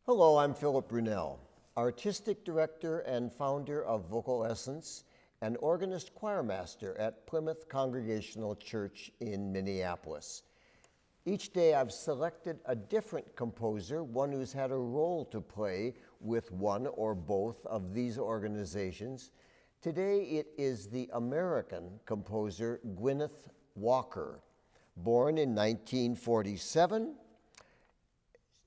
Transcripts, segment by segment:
Hello, I'm Philip Brunelle, Artistic Director and founder of Vocal Essence and organist choirmaster at Plymouth Congregational Church in Minneapolis. Each day I've selected a different composer, one who's had a role to play with one or both of these organizations. Today it is the American composer Gwyneth Walker, born in 1947,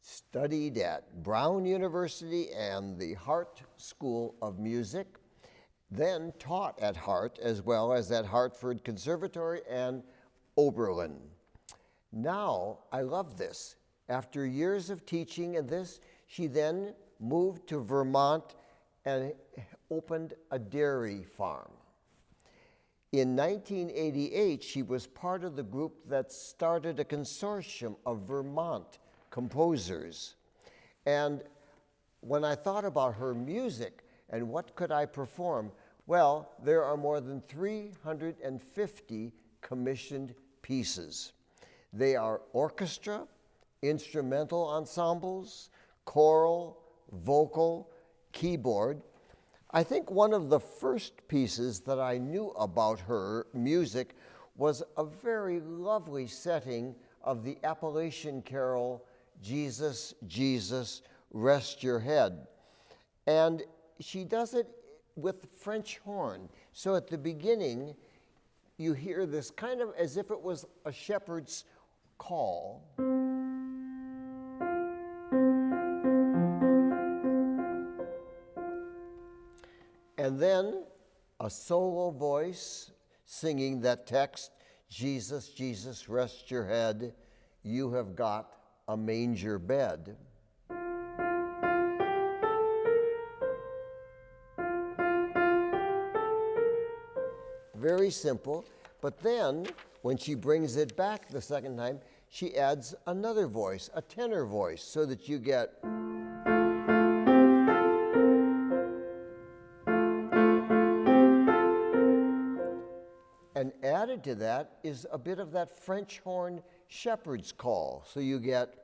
studied at Brown University and the Hartt School of Music, then taught at Hartt as well as at Hartford Conservatory and Oberlin. Now, I love this. After years of teaching in this, she then moved to Vermont and opened a dairy farm. In 1988, she was part of the group that started a consortium of Vermont composers. And when I thought about her music and what could I perform, well, there are more than 350 commissioned pieces. They are orchestra, instrumental ensembles, choral, vocal, keyboard. I think one of the first pieces that I knew about her music was a very lovely setting of the Appalachian carol, Jesus, Jesus, Rest Your Head. And she does it with French horn. So at the beginning, you hear this kind of as if it was a shepherd's call. And then a solo voice singing that text, Jesus, Jesus, rest your head, you have got a manger bed. Very simple, but then when she brings it back the second time, she adds another voice, a tenor voice, so that you get and added to that is a bit of that French horn shepherd's call. So you get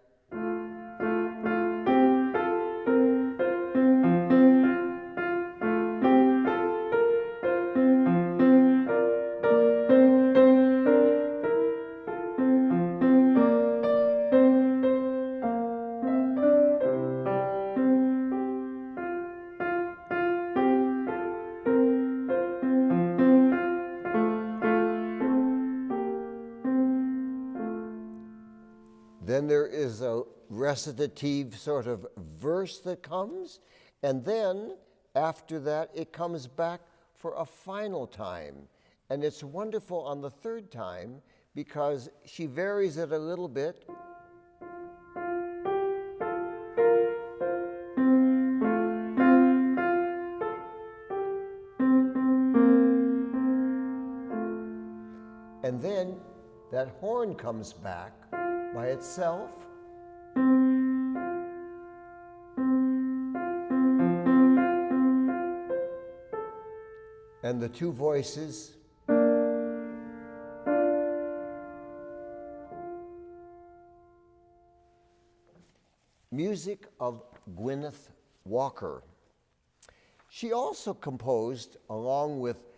then there is a recitative sort of verse that comes, and then after that it comes back for a final time. And it's wonderful on the third time because she varies it a little bit. And then that horn comes back by itself. And the two voices. Music of Gwyneth Walker. She also composed, along with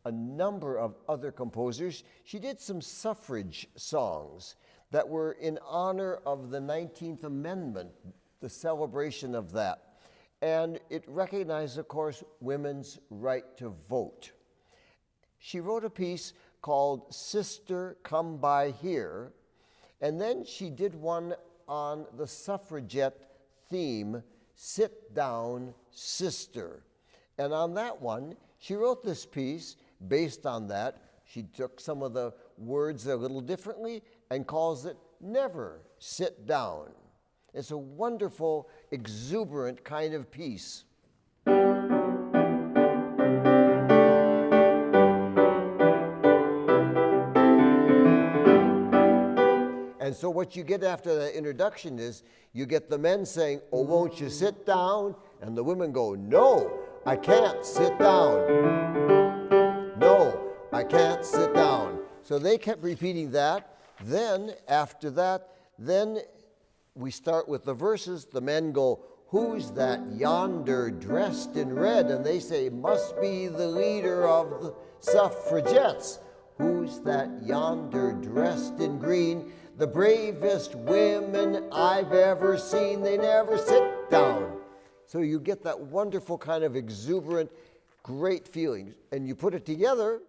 a number of other composers, she did some suffrage songs that were in honor of the 19th Amendment, the celebration of that. And it recognized, of course, women's right to vote. She wrote a piece called Sister, Come By Here, and then she did one on the suffragette theme, Sit Down, Sister. And on that one, she wrote this piece based on that. She took some of the words a little differently and calls it Never Sit Down. It's a wonderful, exuberant kind of piece. And so what you get after the introduction is you get the men saying, oh, won't you sit down? And the women go, no, I can't sit down. No, I can't sit down. So they kept repeating that. Then, after that, then we start with the verses. The men go, who's that yonder dressed in red? And they say, must be the leader of the suffragettes. Who's that yonder dressed in green? The bravest women I've ever seen. They never sit down. So you get that wonderful kind of exuberant, great feeling. And you put it together.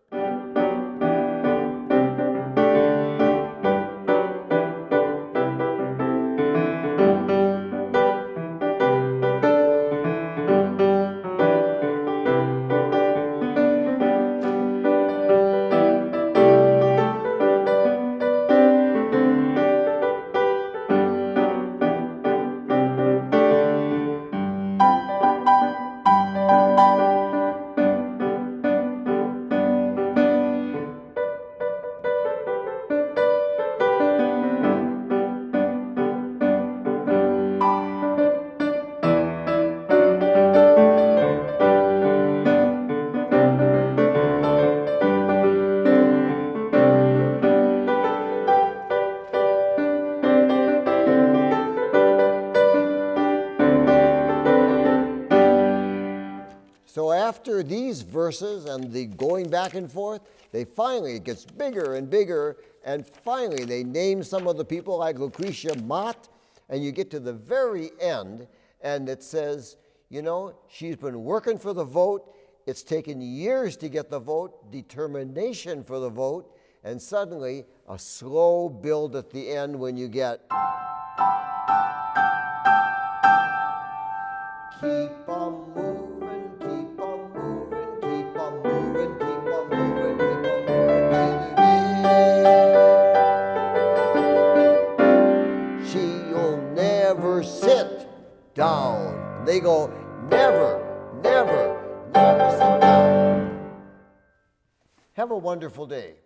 So after these verses and the going back and forth, it gets bigger and bigger, and finally they name some of the people like Lucretia Mott, and you get to the very end, and it says, you know, she's been working for the vote, it's taken years to get the vote, determination for the vote, and suddenly a slow build at the end when you get keep on moving, keep on moving, keep on moving, keep on moving, keep on moving. She'll never sit down. And they go, never, never, never sit down. Have a wonderful day.